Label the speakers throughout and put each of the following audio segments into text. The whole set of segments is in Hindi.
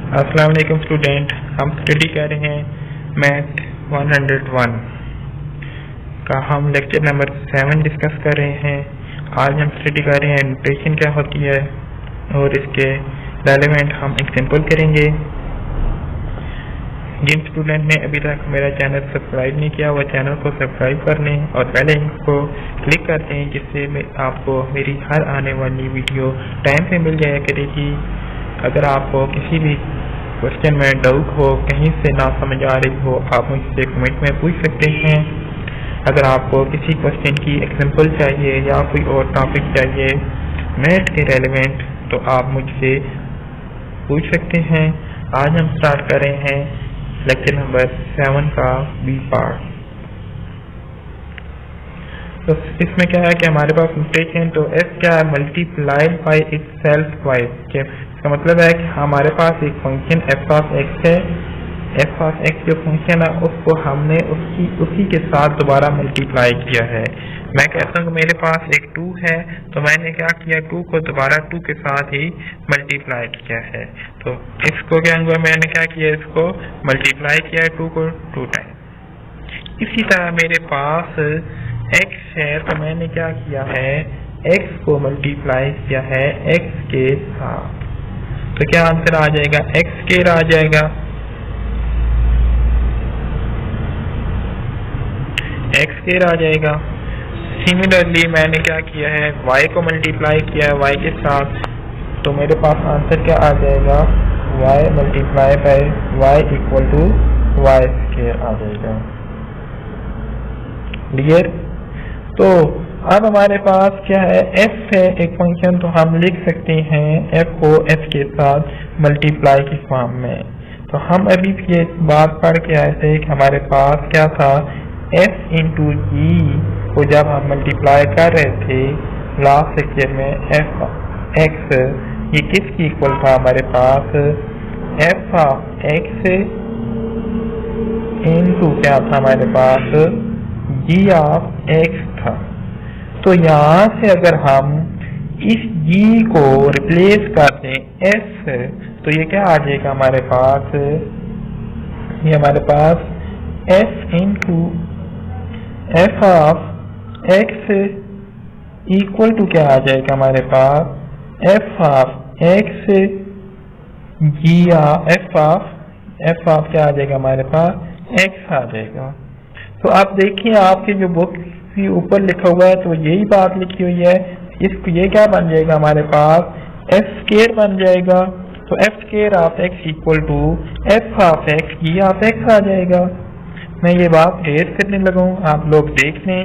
Speaker 1: अस्सलाम वालेकुम स्टूडेंट, हम स्टडी कर रहे हैं मैथ 101 का। हम लेक्चर नंबर 7 डिस्कस कर रहे हैं। आज हम स्टडी कर रहे हैं नोटेशन क्या होती है और इसके रेलेवेंट हम एग्जांपल करेंगे। जिन स्टूडेंट ने अभी तक मेरा चैनल सब्सक्राइब नहीं किया वो चैनल को सब्सक्राइब कर लें और पहले इसको क्लिक कर दें, जिससे आपको मेरी हर आने वाली वीडियो टाइम पे मिल जाया करेगी। अगर आपको किसी भी क्वेश्चन में डाउट हो, कहीं से ना समझ आ रही हो, आप मुझसे कमेंट में पूछ सकते हैं। अगर आपको किसी क्वेश्चन की एग्जांपल चाहिए या कोई और टॉपिक चाहिए मैथ के रेलेवेंट, तो आप मुझसे पूछ सकते हैं। आज हम स्टार्ट कर रहे हैं लेक्चर नंबर 7 का बी पार्ट। तो इसमें क्या है कि हमारे पास नोटेशन, तो एफ क्या है, मल्टीप्लाइड बाई इटसेल्फ ट्वाइस। इसका मतलब है कि हमारे पास एक फंक्शन एफ ऑफ एक्स है। एफ ऑफ एक्स जो फंक्शन है उसको हमने उसी के साथ दोबारा मल्टीप्लाई किया है। मैं कहता हूँ कि मेरे पास एक 2 है, तो मैंने क्या किया, 2 को दोबारा 2 के साथ ही मल्टीप्लाई किया है। तो इसको क्या हुआ, मैंने क्या किया, इसको मल्टीप्लाई किया है 2 को 2 टाइम। इसी तरह मेरे पास x है, तो मैंने क्या किया है, x को मल्टीप्लाई किया है x के साथ। तो क्या आंसर आ जाएगा, x स्क्वायर आ जाएगा। x स्क्वायर आ जाएगा। सिमिलरली मैंने क्या किया है, y को मल्टीप्लाई किया है y के साथ, तो मेरे पास आंसर क्या आ जाएगा, y multiply by y equal to y square आ जाएगा। क्लियर। तो अब हमारे पास क्या है, f है एक फंक्शन, तो हम लिख सकते हैं f को f के साथ मल्टीप्लाई की फॉर्म में। तो हम अभी ये बात पढ़ के आए थे कि हमारे पास क्या था, f इंटू जी को जब हम मल्टीप्लाई कर रहे थे लास्ट लेक्चर में, f x ये किसकी इक्वल था, हमारे पास f ऑफ x इंटू क्या था, हमारे पास g ऑफ x था। तो यहाँ से अगर हम इस g को रिप्लेस कर दें s, तो ये क्या आ जाएगा हमारे पास, ये हमारे पास f into f of x equal to क्या आ जाएगा हमारे पास, f of x g f of क्या आ जाएगा हमारे पास, x आ जाएगा। तो आप देखिए आपके जो बुक के ऊपर लिखा हुआ है तो यही बात लिखी हुई है। इसको ये क्या बन जाएगा हमारे पास, f स्क्वायर बन जाएगा। तो f square of x equal to f of x g of x आ जाएगा। मैं ये बात रेज करने लगा हूँ, आप लोग देख लें।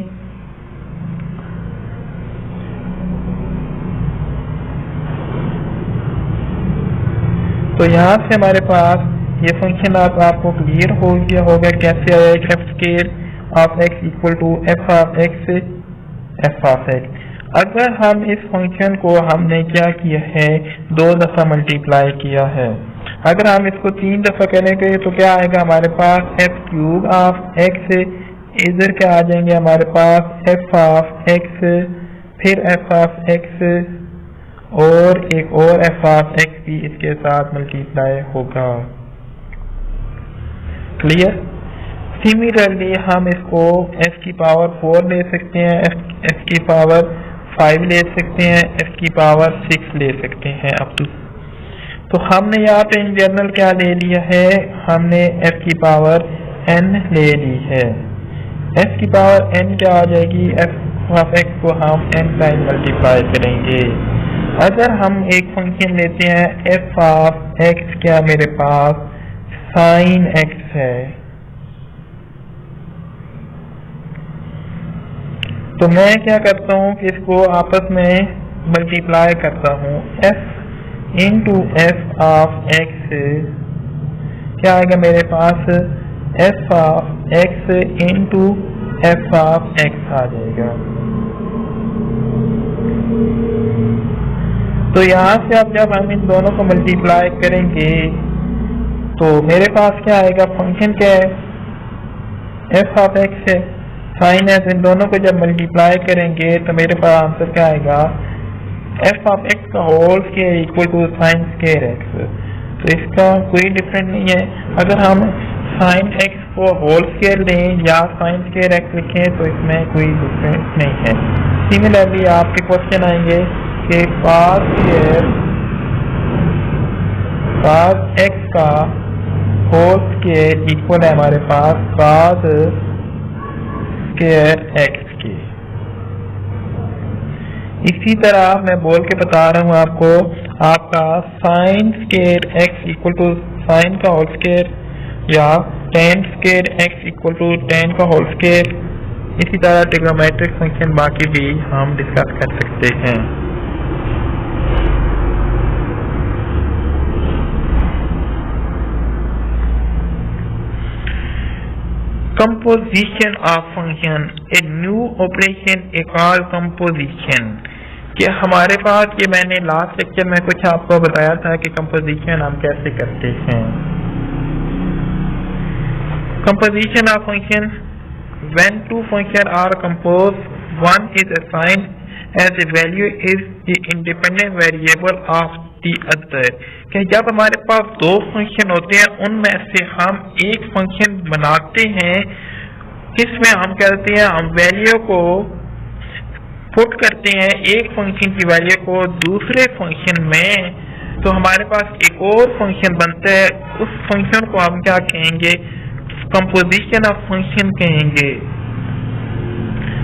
Speaker 1: तो यहाँ से हमारे पास ये फंक्शन आपको क्लियर हो गया होगा कैसे आया, f square of x equal to f of x। अगर हम इस फंक्शन को हमने क्या किया है, 2 दफा मल्टीप्लाई किया है। अगर हम इसको 3 दफा करेंगे तो क्या आएगा हमारे पास, f क्यूब ऑफ x, इधर क्या आ जाएंगे हमारे पास f ऑफ x, फिर f ऑफ x और एक और f ऑफ x भी इसके साथ मल्टीप्लाई होगा। क्लियर। सिमिलरली हम इसको f की पावर 4 ले सकते हैं, f की पावर 5 ले सकते हैं, f की पावर 6 ले सकते हैं अप टू। तो हमने यहाँ पे इन जनरल क्या ले लिया है, हमने f की पावर n ले ली है। f की पावर n क्या आ जाएगी, f ऑफ x को हम n टाइम मल्टीप्लाई करेंगे। अगर हम एक फंक्शन लेते हैं f ऑफ x, क्या मेरे पास साइन x है, तो मैं क्या करता हूँ कि इसको आपस में मल्टीप्लाई करता हूँ, f into F of x क्या आएगा मेरे पास, f of x into F of x आ जाएगा। तो यहाँ से अब जब हम इन दोनों को मल्टीप्लाई करेंगे तो मेरे पास क्या आएगा, फंक्शन क्या है, f ऑफ x है, साइन है, इन दोनों को जब मल्टीप्लाई करेंगे तो मेरे पास आंसर क्या आएगा, f ऑफ x का whole square equal to sine square x। तो इसका कोई डिफरेंट नहीं है। अगर हम साइन एक्स को होल स्क्वायर लें या साइन स्क्वायर एक्स लिखें तो इसमें कोई डिफरेंस नहीं है। सिमिलरली आपके क्वेश्चन आएंगे कि cos एक्स का होल स्क्वायर इक्वल है हमारे पास cos स्क्वायर एक्स के। इसी तरह मैं बोल के बता रहा हूँ आपको, आपका sine square x equal to sine का होल स्क्वायर या tan square x equal to tan का होल स्क्वायर। इसी तरह ट्रिग्नोमेट्रिक फंक्शन बाकी भी हम डिस्कस कर सकते हैं। Composition of function, a new operation is called composition। कि हमारे पास ये मैंने लास्ट लेक्चर में कुछ आपको बताया था कि कंपोजिशन हम कैसे करते हैं। Composition of function, when two functions are composed, one is assigned as the value is the independent variable of the other। कि जब हमारे पास दो फंक्शन होते हैं उनमें से हम एक फंक्शन बनाते हैं, इसमें हम करते हैं हम वैल्यू को पुट करते हैं एक फंक्शन की वैल्यू को दूसरे फंक्शन में, तो हमारे पास एक और फंक्शन बनता है। उस फंक्शन को हम क्या कहेंगे, कंपोजिशन ऑफ फंक्शन कहेंगे।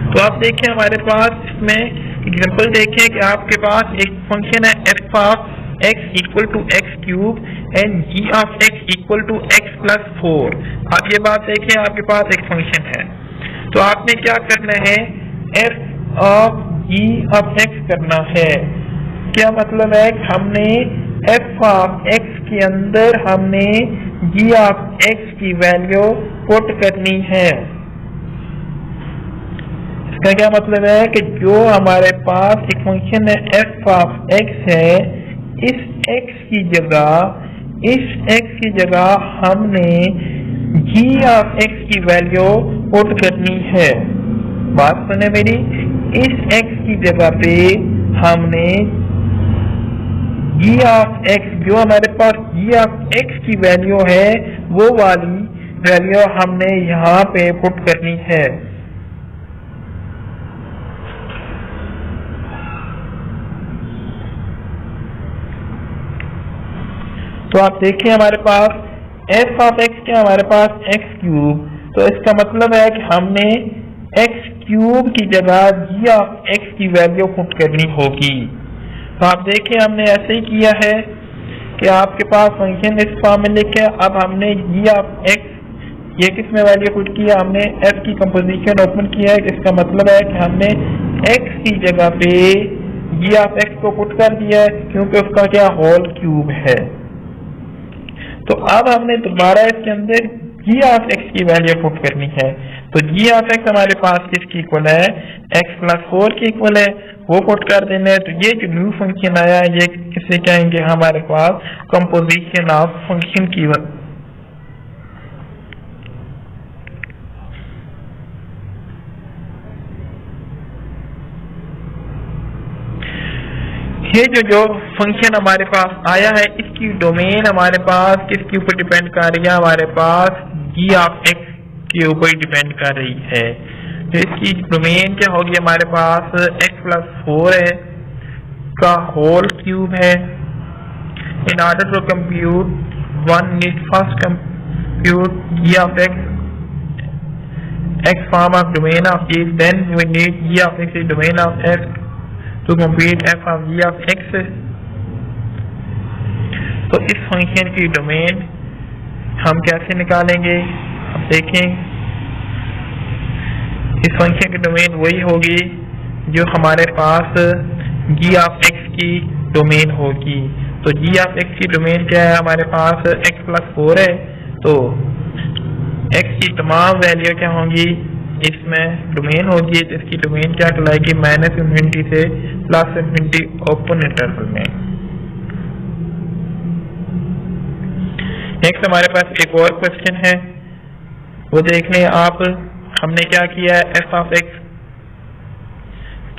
Speaker 1: तो आप देखिए हमारे पास इसमें एग्जांपल देखें कि आपके पास एक फंक्शन है f of x equal to x cube and g of x equal to x plus 4। आप ये बात देखें, आपके पास एक फंक्शन है, तो आपने क्या करना है, f of g of x करना है। क्या मतलब है कि हमने f ऑफ x के अंदर हमने g ऑफ x की वैल्यू पुट करनी है। इसका क्या मतलब है कि जो हमारे पास एक फंक्शन है f ऑफ x है, इस x की जगह हमने g ऑफ x की वैल्यू पुट करनी है। बात सुने मेरी, इस x की जगह पे हमने g ऑफ x, जो हमारे पास g ऑफ x की वैल्यू है, वो वाली वैल्यू हमने यहाँ पे पुट करनी है। तो आप देखिए हमारे पास f ऑफ x क्या, हमारे पास x क्यूब, तो इसका मतलब है कि हमने x क्यूब की जगह g ऑफ x की वैल्यू पुट करनी होगी। तो आप देखिए हमने ऐसे ही किया है कि आपके पास फंक्शन इस फॉर्म में लिखे, अब हमने g ऑफ x ये किसमें वैल्यू पुट किया, हमने f की कंपोजिशन ओपन किया है। इसका मतलब है कि हमने x की जगह पे g ऑफ x को पुट कर दिया है, क्योंकि उसका क्या होल क्यूब है। तो अब हमने दोबारा इसके अंदर g ऑफ x की वैल्यू पुट करनी है। तो g ऑफ x हमारे पास किसकी इक्वल है, x प्लस 4 की इक्वल है, वो पुट कर देना है। तो ये जो न्यू फंक्शन आया, ये किसे कहेंगे, हमारे पास कंपोजिशन ऑफ फंक्शन की। ये जो फंक्शन हमारे पास आया है, इसकी डोमेन हमारे पास किसके ऊपर डिपेंड कर रही है, हमारे पास g ऑफ x के ऊपर डिपेंड कर रही है। तो इसकी डोमेन क्या होगी, हमारे पास x प्लस 4 है का होल क्यूब है। In order to compute one need first compute g of x form of domain of g, then we need g of x is domain of f to complete f of g of x। तो इस फंक्शन की डोमेन हम कैसे निकालेंगे, अब देखें। इस फंक्शन की डोमेन वही होगी जो हमारे पास g ऑफ x की डोमेन होगी। तो g ऑफ x की डोमेन क्या है, हमारे पास x प्लस 4 है, तो x की तमाम वैल्यू क्या होंगी, इसमें डोमेन होगी। तो इसकी डोमेन क्या कहलाएगी, -∞ से +∞ ओपन इंटरवल में। नेक्स्ट हमारे पास एक और क्वेश्चन है, वो देख लें आप। हमने क्या किया है, f ऑफ x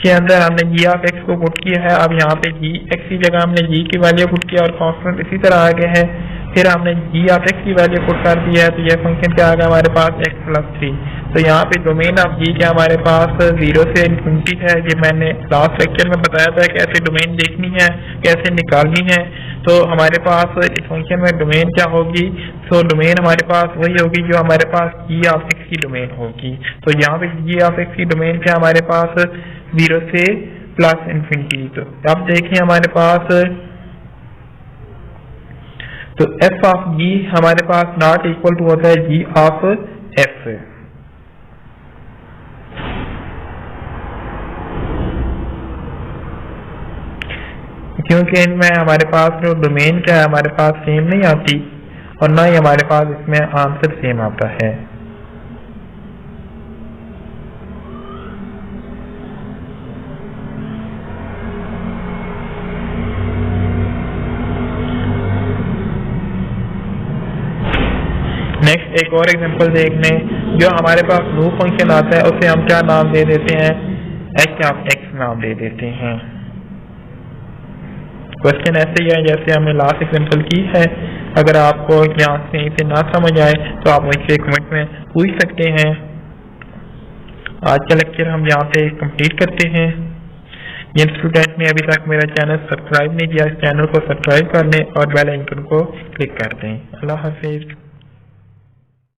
Speaker 1: के अंदर हमने g ऑफ x को पुट किया है। अब यहाँ पे g x की जगह हमने g की वैल्यू पुट किया और कांस्टेंट इसी तरह आ गया है। फिर हमने जी ऑफ एक्स की वैल्यू पुट कर दी है, तो ये फंक्शन क्या आ गया हमारे पास एक्स प्लस 3। तो यहाँ पे डोमेन ऑफ जी क्या हमारे पास 0 से इन्फिनिटी है। ये मैंने लास्ट लेक्चर में बताया था कैसे डोमेन देखनी है, कैसे निकालनी है। तो हमारे पास इस फंक्शन में डोमेन क्या होगी, तो डोमेन हमारे पास वही होगी जो हमारे पास जी ऑफ एक्स की डोमेन होगी। तो यहाँ पे जी ऑफ एक्स की डोमेन क्या हमारे पास 0 से प्लस इन्फिनिटी। तो अब देखिए हमारे पास तो एफ ऑफ जी हमारे पास नॉट इक्वल टू होता है जी ऑफ एफ। क्योंकि इनमें हमारे पास जो डोमेन क्या है हमारे पास सेम नहीं आती और ना ही हमारे पास इसमें आंसर सेम आता है। नेक्स्ट एक और एग्जांपल देखने, जो हमारे पास लूप फंक्शन आता है उसे हम क्या नाम दे देते हैं, एच ऑफ एक्स नाम दे देते हैं। क्वेश्चन ऐसे ही है जैसे हमने लास्ट एग्जांपल की है। अगर आपको यहाँ से इसे ना समझ आए तो आप मुझसे कमेंट में पूछ सकते हैं। आज का लेक्चर हम यहाँ पे कंप्लीट करते हैं। जिन स्टूडेंट ने अभी तक मेरा चैनल सब्सक्राइब नहीं किया, इस चैनल को सब्सक्राइब कर लें और बेल आइकन को क्लिक कर दें। अल्लाह हाफिज।